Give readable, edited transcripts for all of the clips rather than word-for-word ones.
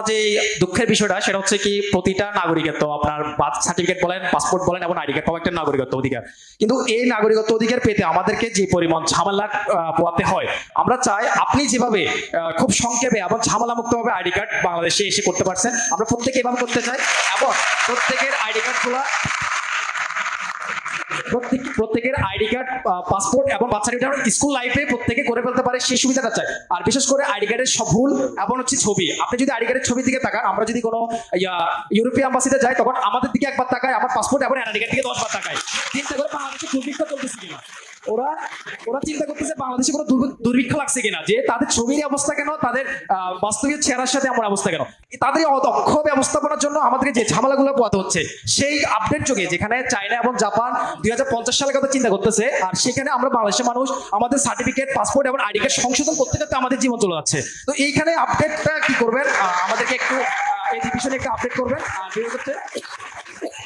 যে দুঃখের বিষয়টা সেটা হচ্ছে কি প্রতিটা নাগরিকত্ব আপনার বার্থ সার্টিফিকেট বলেন, পাসপোর্ট বলেন এবং আইডি কার্ড পাওয়া একটা নাগরিকত্ব অধিকার। কিন্তু এই নাগরিকত্ব অধিকার পেতে আমাদেরকে যে পরিমাণ ঝামেলা পোয়াতে হয়, আমরা চাই আপনি যেভাবে খুব সংক্ষেপে এবং ঝামেলা মুক্ত ভাবে আইডি কার্ড বাংলাদেশে এসে করতে পারছেন, আমরা প্রত্যেকে এভাবে করতে চাই এবং প্রত্যেকের আইডি কার্ড গুলা প্রত্যেকের আইডি কার্ড, পাসপোর্ট এবং বার্থ সার্টিফিকেট স্কুল লাইফে প্রত্যেকে করে ফেলতে পারে সেই সুবিধাটা চাই। আর বিশেষ করে আইডি কার্ডের সব ভুল এবং হচ্ছে ছবি, আপনি যদি আইডি কার্ডের ছবির দিকে তাকান, আমরা যদি কোনো ইউরোপীয় অ্যাম্বাসিতে যাই তখন আমাদের দিকে একবার তাকায়, আমার পাসপোর্ট এবং আইডি কার্ড দিকে 10 বার তাকায়, চিন্তা করে বাংলাদেশে দুর্ভিক্ষ চলতেছে কিনা। ওরা ওরা চিন্তা করতেছে বাংলাদেশে কোনো দুর্ভিক্ষ লাগছে কিনা, যে তাদের ছবির অবস্থা কেন, তাদের বাস্তবিক চেহারার সাথে এমন অবস্থা কেন। তাদের অদক্ষ ব্যবস্থাপনার জন্য আমাদেরকে যে ঝামেলাগুলো পোয়াতে হচ্ছে, সেই আপডেট যুগে যেখানে চায়না এবং জাপান 2050 সালের কথা চিন্তা করতেছে, আর সেখানে আমরা বাংলাদেশের মানুষ আমাদের সার্টিফিকেট, পাসপোর্ট এবং আইডি কার্ড সংশোধন করতে করতে আমাদের জীবন চলে যাচ্ছে। তো এইখানে আপডেটটা কি করবেন, আমাদেরকে একটু এই বিষয়ে একটু আপডেট করবেন। আর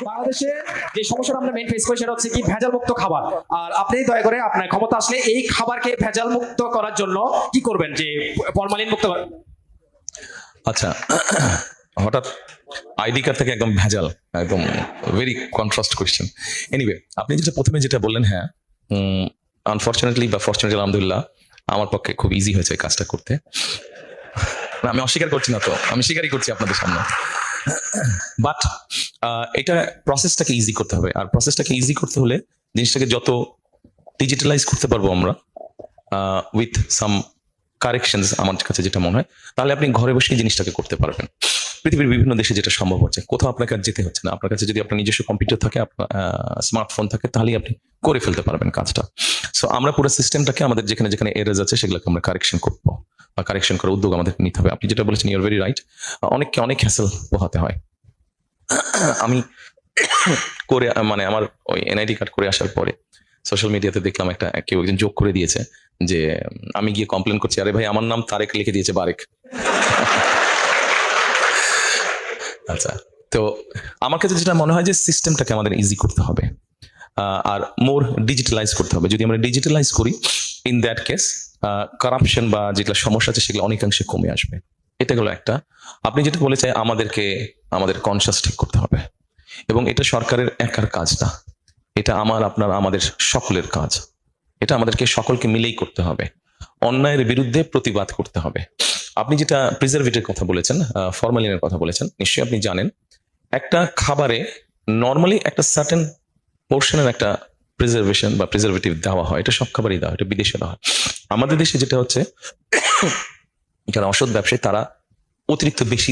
বাংলাদেশে যে সমস্যাটা আমরা মেইন ফেস করি সেটা হচ্ছে কি ভেজাল মুক্ত খাবার। আর আপনি দয়া করে আপনার ক্ষমতা আসলে এই খাবারকে ভেজাল মুক্ত করার জন্য কি করবেন, যে ফরমালিন মুক্ত। আচ্ছা, হঠাৎ আইডি কার্ড থেকে একদম ভেজাল, একদম ভেরি কন্ট্রাস্ট কোয়েশ্চেন। এনিওয়ে, আপনি যেটা প্রথমে যেটা বললেন, হ্যাঁ, আনফরচুনেটলি বা ফরচুনেটলি আলহামদুলিল্লাহ আমার পক্ষে খুব ইজি হয়েছে এই কাজটা করতে। আমি অস্বীকার করছি না, তো আমি স্বীকারই করছি আপনাদের সামনে। বাট এটা প্রসেসটাকে ইজি করতে হবে, আর প্রসেসটাকে ইজি করতে হলে জিনিসটাকে যত ডিজিটালাইজ করতে পারবো আমরা উইথ সাম কারেকশনস, আমার কাছে যেটা মনে হয়, তাহলে আপনি ঘরে বসে জিনিসটাকে করতে পারবেন। পৃথিবীর বিভিন্ন দেশে যেটা সম্ভব হচ্ছে, কোথাও আপনাকে আর যেতে হচ্ছে না। আপনার কাছে যদি আপনার নিজস্ব কম্পিউটার থাকে, আপনার স্মার্টফোন থাকে, তাহলেই আপনি করে ফেলতে পারবেন কাজটা। সো আমরা পুরো সিস্টেমটাকে আমাদের যেখানে যেখানে এরার্স আছে সেগুলোকে আমরা কারেকশন করবো, বা কারেকশন করার উদ্যোগ আমাদের নিতে হবে। আপনি যেটা বলেছেন, ইউর ভেরি রাইট, অনেককে অনেক হ্যাসেল পোহাতে হয়। আমি করে মানে আমার ওই এনআইডি কার্ড করে আসার পরে সোশ্যাল মিডিয়াতে দেখলাম কেউ একজন যোগ করে দিয়েছে যে আমি গিয়ে কমপ্লেন করছি, আরে ভাই আমার নাম তারেক লিখে দিয়েছে বারেক। আচ্ছা, তো আমার কাছে যেটা মনে হয় যে সিস্টেমটাকে আমাদের ইজি করতে হবে আর মোর ডিজিটালাইজ করতে হবে। যদি আমরা ডিজিটালাইজ করি, ইন দ্যাট কেস কারাপশন বা যেগুলো সমস্যা আছে সেগুলো অনেকাংশে কমে আসবে। এটা গেল একটা। আপনি যেটা বলেছেন, আমাদের কনসিয়াস ঠিক করতে হবে, এবং এটা সরকারের একার কাজ না, এটা আপনার আমাদের সকলের কাজ। এটা আমাদেরকে সকলকে মিলেই করতে হবে। অন্যায়ের বিরুদ্ধে প্রতিবাদ করতে হবে। আপনি যেটা প্রিজারভেটিভের কথা বলেছেন, ফরমালিনের কথা বলেছেন, নিশ্চয়ই আপনি জানেন একটা খাবারে নর্মালি একটা সার্টেন পোর্শনের একটা প্রিজারভেশন বা প্রিজারভেটিভ দেওয়া হয়। এটা সব খাবারই দেওয়া হয়, এটা বিদেশে দেওয়া হয়। আমাদের দেশে যেটা হচ্ছে, যারা অসৎ ব্যবসায়ী তারা অতিরিক্ত বেশি